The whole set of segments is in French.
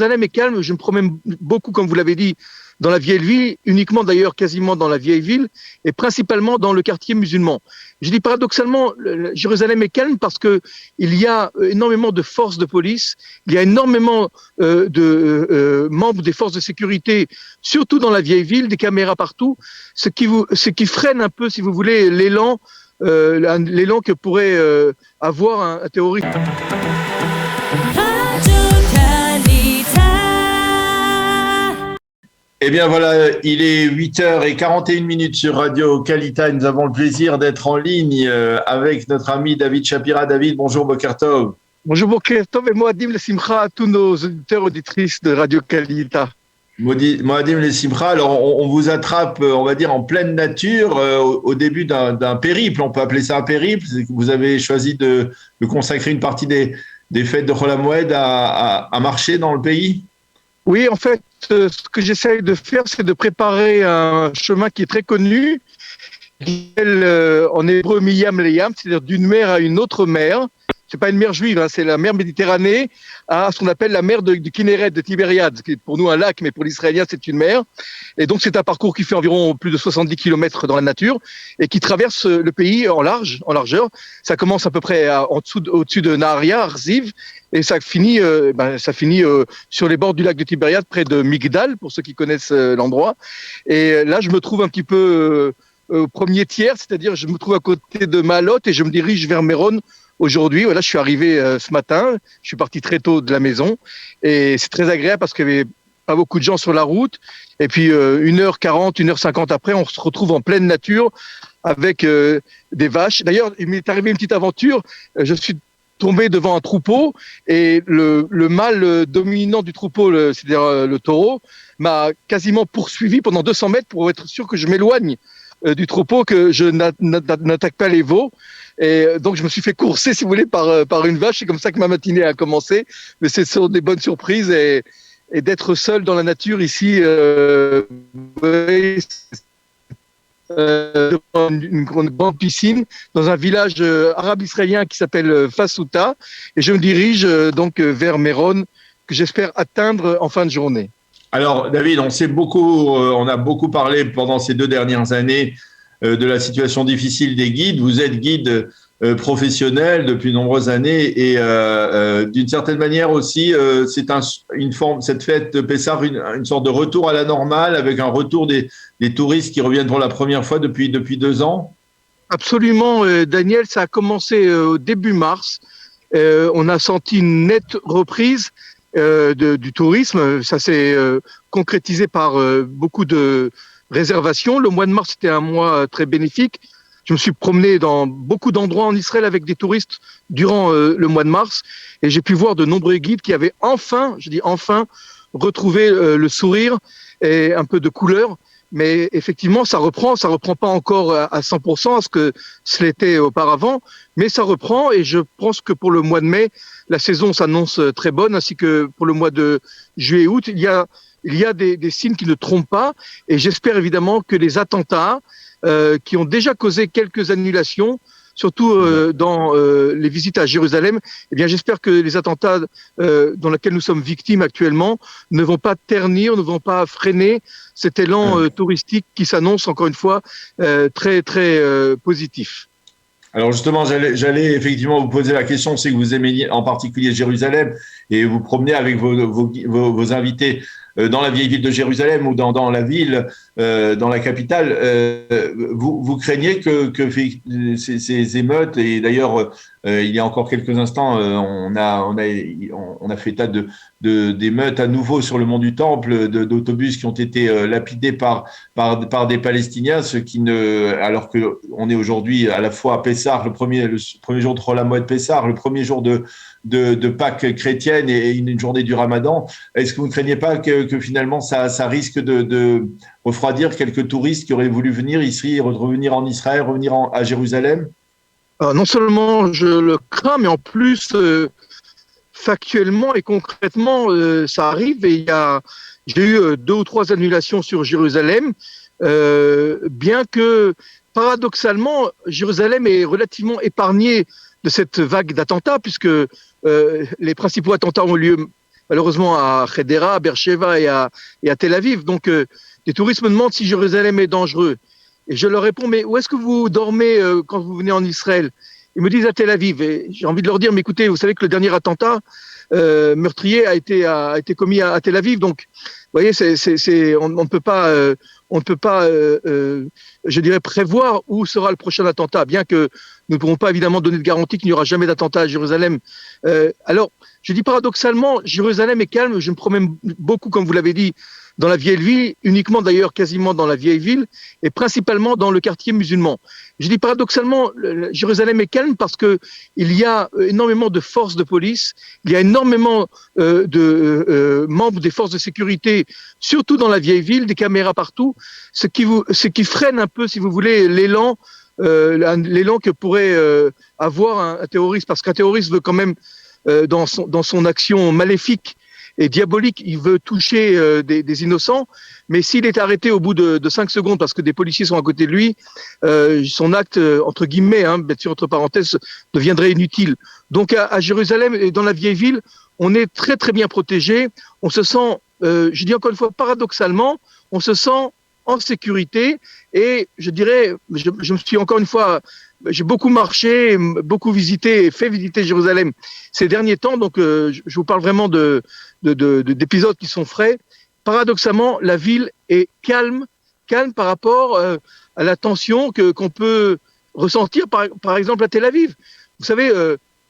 Jérusalem est calme, je me promène beaucoup, comme vous l'avez dit, dans la vieille ville, uniquement d'ailleurs quasiment dans la vieille ville, et principalement dans le quartier musulman. Je dis paradoxalement, Jérusalem est calme parce que il y a énormément de forces de police, il y a énormément de membres des forces de sécurité, surtout dans la vieille ville, des caméras partout, ce qui freine un peu, si vous voulez, l'élan que pourrait avoir un terroriste. Eh bien voilà, il est 8h41 sur Radio Kalita et nous avons le plaisir d'être en ligne avec notre ami David Shapira. David, bonjour, Boker Tov. Bonjour Boker Tov et Moadim le Simcha à tous nos auditeurs auditrices de Radio Kalita. Moadim le Simcha, alors on vous attrape, on va dire, en pleine nature au début d'un périple, on peut appeler ça un périple, c'est que vous avez choisi de consacrer une partie des fêtes de Chol HaMoed à marcher dans le pays. Oui, en fait, ce que j'essaye de faire, c'est de préparer un chemin qui est très connu, qui s'appelle en hébreu Miyam Leyam, c'est-à-dire d'une mer à une autre mer. C'est pas une mer juive, c'est la mer Méditerranée, à ce qu'on appelle la mer du Kinneret, de Tibériade, qui est pour nous un lac, mais pour l'Israélien, c'est une mer. Et donc, c'est un parcours qui fait environ plus de 70 kilomètres dans la nature et qui traverse le pays en largeur. Ça commence à peu près au-dessus de Naharia, Arziv, et ça finit sur les bords du lac de Tibériade, près de Migdal, pour ceux qui connaissent l'endroit. Et là, je me trouve un petit peu au premier tiers, c'est-à-dire je me trouve à côté de Maalot et je me dirige vers Méron. Aujourd'hui, voilà, je suis arrivé ce matin, je suis parti très tôt de la maison et c'est très agréable parce qu'il n'y avait pas beaucoup de gens sur la route. Et puis 1h40, 1h50 après, on se retrouve en pleine nature avec des vaches. D'ailleurs, il m'est arrivé une petite aventure, je suis tombé devant un troupeau et le mâle dominant du troupeau, c'est-à-dire le taureau, m'a quasiment poursuivi pendant 200 mètres pour être sûr que je m'éloigne du troupeau, que je n'attaque pas les veaux. Et donc, je me suis fait courser, si vous voulez, par une vache. C'est comme ça que ma matinée a commencé. Mais ce sont des bonnes surprises. Et d'être seul dans la nature ici, une grande piscine, dans un village arabe-israélien qui s'appelle Fassouta. Et je me dirige donc vers Méron, que j'espère atteindre en fin de journée. Alors, David, on a beaucoup parlé pendant ces 2 dernières années de la situation difficile des guides. Vous êtes guide professionnel depuis de nombreuses années et d'une certaine manière aussi, c'est une forme, cette fête de Pessah, une sorte de retour à la normale avec un retour des touristes qui reviennent pour la première fois depuis 2 ans. Absolument, Daniel, ça a commencé au début mars. On a senti une nette reprise du tourisme. Ça s'est concrétisé par beaucoup de réservations. Le mois de mars, c'était un mois très bénéfique. Je me suis promené dans beaucoup d'endroits en Israël avec des touristes durant le mois de mars et j'ai pu voir de nombreux guides qui avaient enfin, je dis enfin, retrouvé le sourire et un peu de couleur. Mais effectivement, ça reprend pas encore à 100% à ce que ce l'était auparavant, mais ça reprend et je pense que pour le mois de mai, la saison s'annonce très bonne, ainsi que pour le mois de juillet-août. Il y a des signes qui ne trompent pas et j'espère évidemment que les attentats qui ont déjà causé quelques annulations, surtout dans les visites à Jérusalem, eh bien j'espère que les attentats dans lesquels nous sommes victimes actuellement ne vont pas ternir, ne vont pas freiner cet élan touristique qui s'annonce encore une fois très très positif. Alors justement, j'allais effectivement vous poser la question, c'est que vous aimez en particulier Jérusalem et vous promenez avec vos invités dans la vieille ville de Jérusalem ou dans la ville, dans la capitale. Vous craignez que ces émeutes, et d'ailleurs il y a encore quelques instants on a fait état d'émeutes à nouveau sur le mont du Temple, d'autobus qui ont été lapidés par des Palestiniens, alors que on est aujourd'hui à la fois à Pessah, le premier jour de Chol HaMoed Pessah, le premier jour de Pâques chrétienne et une journée du Ramadan. Est-ce que vous ne craignez pas que finalement ça risque de refroidir quelques touristes qui auraient voulu venir ici, revenir en Israël, revenir à Jérusalem? Alors, non seulement je le crains, mais en plus factuellement et concrètement ça arrive et j'ai eu 2 ou 3 annulations sur Jérusalem, bien que paradoxalement Jérusalem est relativement épargnée de cette vague d'attentats puisque les principaux attentats ont lieu malheureusement à Hedera, à Beersheva et à Tel Aviv. Donc, les touristes me demandent si Jérusalem est dangereux. Et je leur réponds, mais où est-ce que vous dormez quand vous venez en Israël? Ils me disent à Tel Aviv. Et j'ai envie de leur dire, mais écoutez, vous savez que le dernier attentat meurtrier a été commis à Tel Aviv. Donc, vous voyez, on ne peut pas, je dirais, prévoir où sera le prochain attentat, bien que nous ne pourrons pas évidemment donner de garantie qu'il n'y aura jamais d'attentat à Jérusalem. Alors, je dis paradoxalement, Jérusalem est calme. Je me promène beaucoup, comme vous l'avez dit, dans la vieille ville, uniquement d'ailleurs quasiment dans la vieille ville, et principalement dans le quartier musulman. Je dis paradoxalement, Jérusalem est calme parce que il y a énormément de forces de police, il y a énormément de membres des forces de sécurité, surtout dans la vieille ville, des caméras partout, ce qui freine un peu, si vous voulez, l'élan que pourrait avoir un terroriste, parce qu'un terroriste veut quand même, dans son action maléfique et diabolique, il veut toucher des innocents, mais s'il est arrêté au bout de 5 secondes parce que des policiers sont à côté de lui, son acte, entre guillemets, bien sûr, entre parenthèses, deviendrait inutile. Donc à Jérusalem et dans la vieille ville, on est très très bien protégé, on se sent, je dis encore une fois, paradoxalement, on se sent en sécurité, et je dirais, je me suis encore une fois, j'ai beaucoup marché, beaucoup visité et fait visiter Jérusalem ces derniers temps, donc je vous parle vraiment d'épisodes qui sont frais. Paradoxalement, la ville est calme par rapport à la tension qu'on peut ressentir par exemple à Tel Aviv. Vous savez,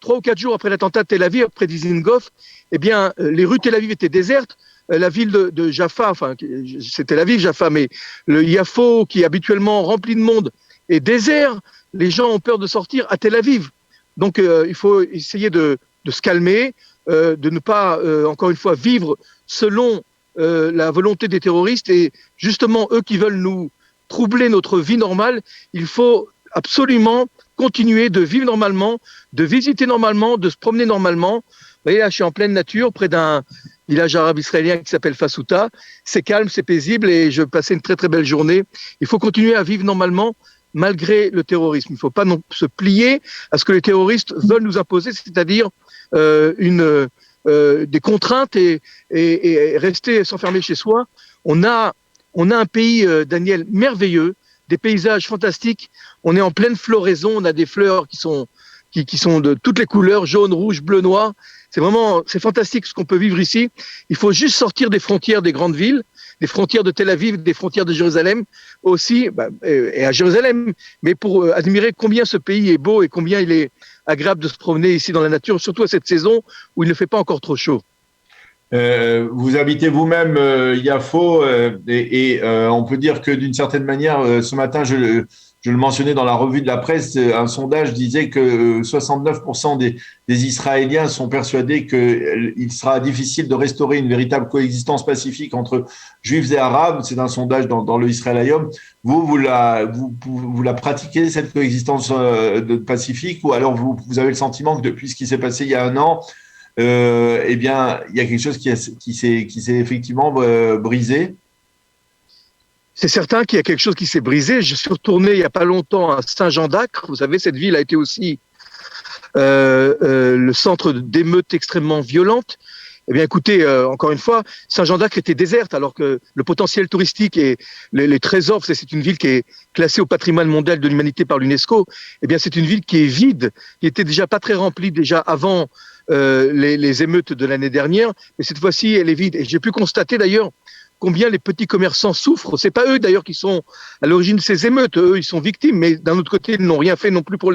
3 ou 4 jours après l'attentat de Tel Aviv, près d'Dizengoff, eh bien, les rues de Tel Aviv étaient désertes. La ville de Jaffa, enfin, c'est Tel Aviv, Jaffa, mais le Yafo, qui est habituellement rempli de monde, est désert. Les gens ont peur de sortir à Tel Aviv. Donc, il faut essayer de se calmer, de ne pas, encore une fois, vivre selon la volonté des terroristes. Et justement, eux qui veulent nous troubler notre vie normale, il faut absolument continuer de vivre normalement, de visiter normalement, de se promener normalement. Vous voyez, là, je suis en pleine nature, près d'un village arabe israélien qui s'appelle Fasuta. C'est calme, c'est paisible et je passais une très très belle journée. Il faut continuer à vivre normalement malgré le terrorisme. Il ne faut pas non se plier à ce que les terroristes veulent nous imposer, c'est-à-dire des contraintes et rester s'enfermer chez soi. On a un pays, Daniel, merveilleux, des paysages fantastiques. On est en pleine floraison, on a des fleurs qui sont de toutes les couleurs, jaune, rouge, bleu, noir. C'est fantastique ce qu'on peut vivre ici. Il faut juste sortir des frontières des grandes villes, des frontières de Tel Aviv, des frontières de Jérusalem aussi, et à Jérusalem, mais pour admirer combien ce pays est beau et combien il est agréable de se promener ici dans la nature, surtout à cette saison où il ne fait pas encore trop chaud. Vous habitez vous-même Yafo et on peut dire que d'une certaine manière, ce matin, je le mentionnais dans la revue de la presse, un sondage disait que 69% des Israéliens sont persuadés qu'il sera difficile de restaurer une véritable coexistence pacifique entre Juifs et Arabes. C'est un sondage dans le Israël Hayom. Vous la pratiquez, cette coexistence pacifique, ou alors vous avez le sentiment que depuis ce qui s'est passé il y a un an, eh bien, il y a quelque chose qui s'est effectivement brisé? C'est certain qu'il y a quelque chose qui s'est brisé. Je suis retourné il n'y a pas longtemps à Saint-Jean-d'Acre. Vous savez, cette ville a été aussi le centre d'émeutes extrêmement violentes. Eh bien, écoutez, encore une fois, Saint-Jean-d'Acre était déserte, alors que le potentiel touristique et les trésors, c'est une ville qui est classée au patrimoine mondial de l'humanité par l'UNESCO. Eh bien, c'est une ville qui est vide, qui était déjà pas très remplie déjà avant les émeutes de l'année dernière, mais cette fois-ci, elle est vide. Et j'ai pu constater d'ailleurs combien les petits commerçants souffrent. C'est pas eux d'ailleurs qui sont à l'origine de ces émeutes. Eux, ils sont victimes, mais d'un autre côté, ils n'ont rien fait non plus pour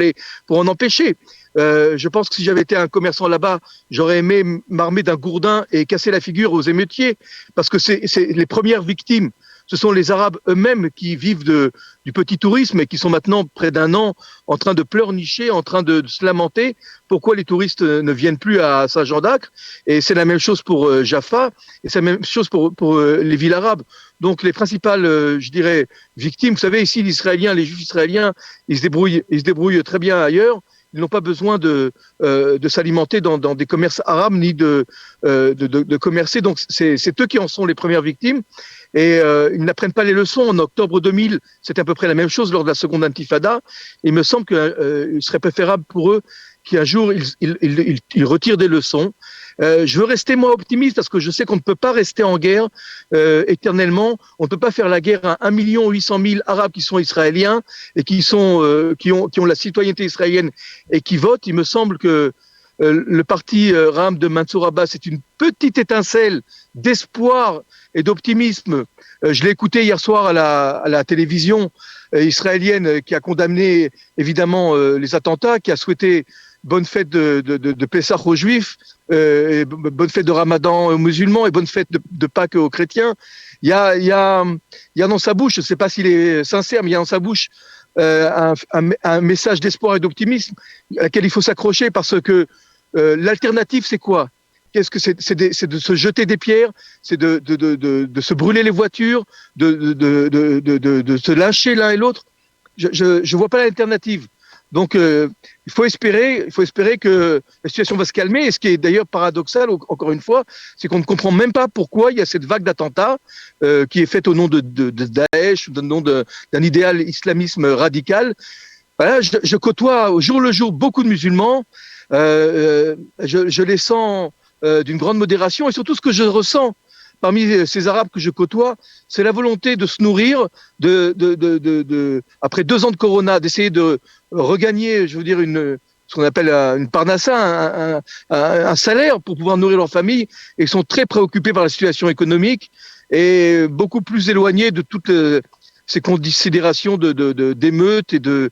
en empêcher. Je pense que si j'avais été un commerçant là-bas, j'aurais aimé m'armer d'un gourdin et casser la figure aux émeutiers, parce que c'est les premières victimes. Ce sont les Arabes eux-mêmes qui vivent du petit tourisme et qui sont maintenant près d'un an en train de pleurnicher, en train de se lamenter. Pourquoi les touristes ne viennent plus à Saint-Jean-d'Acre? Et c'est la même chose pour Jaffa, et c'est la même chose pour les villes arabes. Donc les principales, je dirais, victimes, vous savez, ici, les Juifs israéliens, ils se débrouillent très bien ailleurs. Ils n'ont pas besoin de s'alimenter dans des commerces arabes ni de commercer. Donc c'est eux qui en sont les premières victimes. Et ils n'apprennent pas les leçons. En octobre 2000, c'était à peu près la même chose lors de la seconde intifada. Il me semble qu'il serait préférable pour eux qu'un jour ils retirent des leçons Je veux rester moi optimiste parce que je sais qu'on ne peut pas rester en guerre éternellement. On ne peut pas faire la guerre à 1 800 000 Arabes qui sont israéliens et qui ont la citoyenneté israélienne et qui votent. Il me semble que le parti Ram de Mansour Abbas est une petite étincelle d'espoir et d'optimisme. Je l'ai écouté hier soir à la télévision israélienne qui a condamné évidemment les attentats, qui a souhaité bonne fête de Pessah aux Juifs, et bonne fête de Ramadan aux musulmans et bonne fête de Pâques aux chrétiens. Il y a dans sa bouche, je ne sais pas s'il est sincère, mais il y a dans sa bouche un message d'espoir et d'optimisme à laquelle il faut s'accrocher parce que l'alternative, c'est quoi ? Qu'est-ce que c'est de se jeter des pierres, c'est de se brûler les voitures, de se lyncher l'un et l'autre. Je vois pas l'alternative. Donc il faut espérer que la situation va se calmer. Et ce qui est d'ailleurs paradoxal, encore une fois, c'est qu'on ne comprend même pas pourquoi il y a cette vague d'attentats qui est faite au nom de Daesh, au nom d'un idéal islamisme radical. Voilà, je côtoie au jour le jour beaucoup de musulmans. Je les sens d'une grande modération et surtout ce que je ressens parmi ces Arabes que je côtoie, c'est la volonté de se nourrir, après 2 ans de Corona, d'essayer de regagner, je veux dire, ce qu'on appelle une parnassa, un salaire pour pouvoir nourrir leur famille, et ils sont très préoccupés par la situation économique et beaucoup plus éloignés de toutes ces considérations d'émeutes et de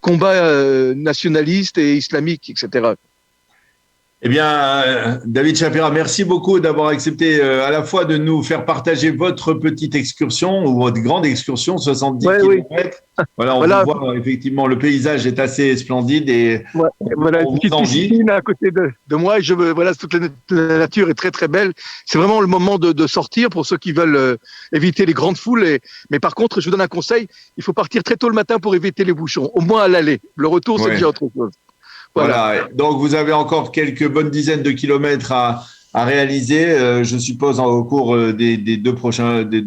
combats nationalistes et islamiques, etc. Eh bien, David Shapira, merci beaucoup d'avoir accepté à la fois de nous faire partager votre petite excursion ou votre grande excursion, 70 km. Oui. Voilà, on peut voir effectivement le paysage est assez splendide et voilà une petite piscine à côté de moi et toute la nature est très très belle. C'est vraiment le moment de sortir pour ceux qui veulent éviter les grandes foules. Mais par contre, je vous donne un conseil, il faut partir très tôt le matin pour éviter les bouchons, au moins à l'aller. Le retour, c'est déjà autre chose. Voilà. Donc vous avez encore quelques bonnes dizaines de kilomètres à réaliser, je suppose, au cours des 2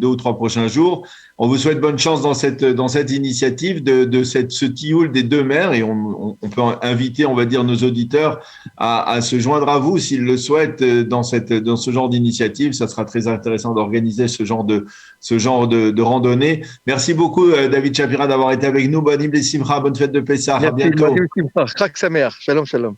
ou 3 prochains jours. On vous souhaite bonne chance dans cette initiative de ce tioul des 2 mers et on peut inviter, on va dire, nos auditeurs à se joindre à vous s'ils le souhaitent dans ce genre d'initiative. Ça sera très intéressant d'organiser ce genre de randonnée. Merci beaucoup, David Shapira, d'avoir été avec nous. Bonne Simcha, bonne fête de Pessah. À bientôt. Chag Sameach. Shalom, shalom.